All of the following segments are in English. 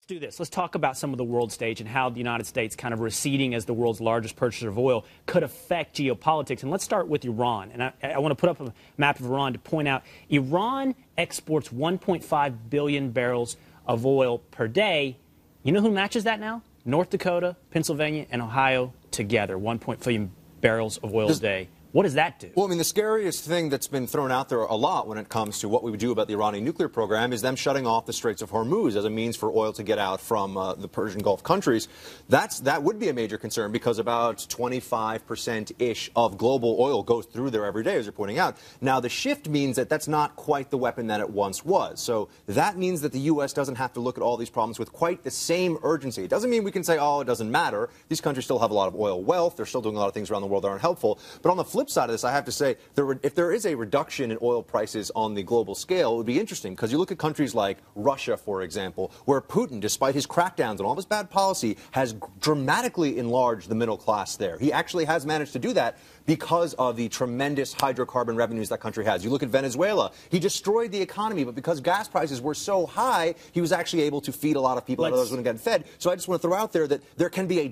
Let's do this. Let's talk about some of the world stage and how the United States kind of receding as the world's largest purchaser of oil could affect geopolitics. And let's start with Iran. And I want to put up a map of Iran to point out Iran exports 1.5 billion barrels of oil per day. You know who matches that now? North Dakota, Pennsylvania, and Ohio together, 1.5 billion barrels of oil a day. What does that do? Well, I mean, the scariest thing that's been thrown out there a lot when it comes to what we would do about the Iranian nuclear program is them shutting off the Straits of Hormuz as a means for oil to get out from the Persian Gulf countries. That would be a major concern because about 25%-ish of global oil goes through there every day, as you're pointing out. Now, the shift means that that's not quite the weapon that it once was. So that means that the U.S. doesn't have to look at all these problems with quite the same urgency. It doesn't mean we can say, oh, it doesn't matter. These countries still have a lot of oil wealth. They're still doing a lot of things around the world that aren't helpful. But on the flip side of this, I have to say, if there is a reduction in oil prices on the global scale, it would be interesting because you look at countries like Russia, for example, where Putin, despite his crackdowns and all of his bad policy, has dramatically enlarged the middle class there. He actually has managed to do that because of the tremendous hydrocarbon revenues that country has. You look at Venezuela, he destroyed the economy, but because gas prices were so high, he was actually able to feed a lot of people that others wouldn't get fed. So I just want to throw out there that there can be a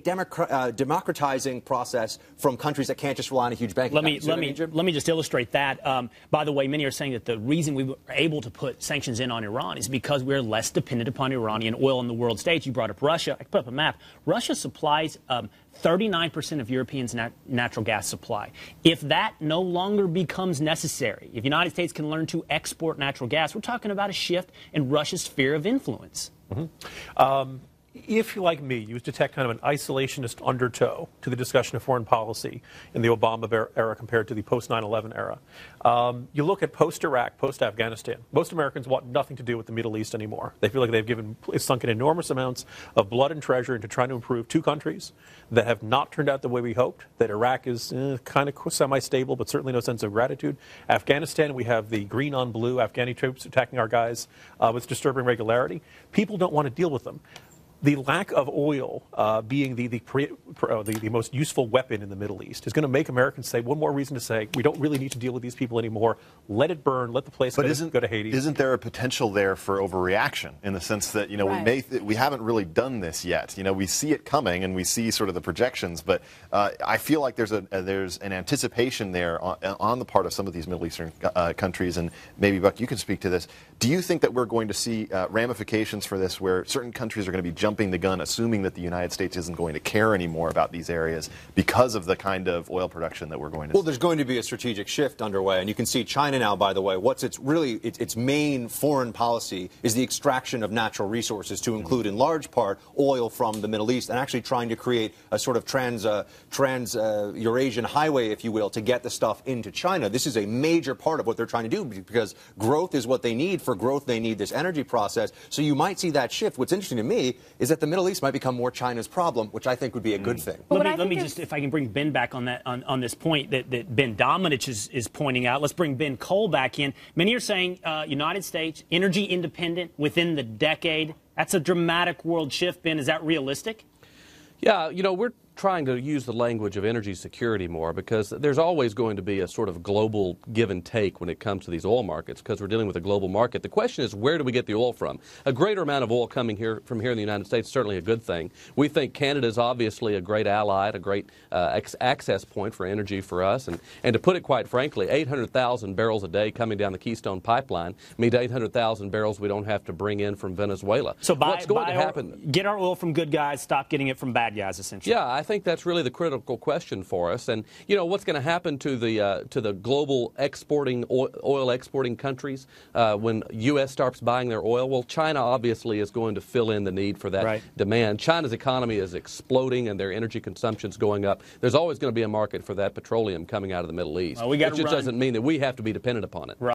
democratizing process from countries that can't just rely on a huge banking account. Let me just illustrate that. By the way, many are saying that the reason we were able to put sanctions in on Iran is because we're less dependent upon Iranian oil on the world stage. You brought up Russia. I put up a map. Russia supplies 39% of Europeans' natural gas supply. If that no longer becomes necessary, if the United States can learn to export natural gas, we're talking about a shift in Russia's sphere of influence. Mm-hmm. If, like me, you detect kind of an isolationist undertow to the discussion of foreign policy in the Obama era compared to the post-9/11 era, you look at post-Iraq, post-Afghanistan. Most Americans want nothing to do with the Middle East anymore. They feel like they've sunk in enormous amounts of blood and treasure into trying to improve two countries that have not turned out the way we hoped, that Iraq is kind of semi-stable, but certainly no sense of gratitude. Afghanistan, we have the green on blue Afghani troops attacking our guys with disturbing regularity. People don't want to deal with them. The lack of oil being the most useful weapon in the Middle East is going to make Americans say one more reason to say we don't really need to deal with these people anymore. Let it burn. Let the place go to Hades. Isn't there a potential there for overreaction in the sense that we haven't really done this yet? We see it coming and we see sort of the projections, but I feel like there's an anticipation there on the part of some of these Middle Eastern countries, and maybe Buck, you can speak to this. Do you think that we're going to see ramifications for this, where certain countries are going to be jumping the gun, assuming that the United States isn't going to care anymore about these areas because of the kind of oil production that we're going to see? Well, there's going to be a strategic shift underway, and you can see China now, by the way, its main foreign policy is the extraction of natural resources, to include in large part oil from the Middle East, and actually trying to create a sort of trans-Eurasian highway, if you will, to get the stuff into China. This is a major part of what they're trying to do, because growth is what they need. For growth, they need this energy process. So you might see that shift. What's interesting to me is that the Middle East might become more China's problem, which I think would be a good thing. Let me just, if I can bring Ben back on that on this point that Ben Domenech is pointing out. Let's bring Ben Cole back in. Many are saying United States energy independent within the decade. That's a dramatic world shift. Ben, is that realistic? Yeah, we're trying to use the language of energy security more, because there's always going to be a sort of global give and take when it comes to these oil markets, because we're dealing with a global market. The question is, where do we get the oil from? A greater amount of oil coming from here in the United States is certainly a good thing. We think Canada is obviously a great ally, a great access point for energy for us. And to put it quite frankly, 800,000 barrels a day coming down the Keystone Pipeline means 800,000 barrels we don't have to bring in from Venezuela. So what's going to happen? Get our oil from good guys, stop getting it from bad guys, essentially. Yeah, I think that's really the critical question for us. And what's going to happen to the global oil exporting countries when U.S. starts buying their oil? Well, China obviously is going to fill in the need for that demand. China's economy is exploding and their energy consumption's going up. There's always going to be a market for that petroleum coming out of the Middle East. It just doesn't mean that we have to be dependent upon it. Right.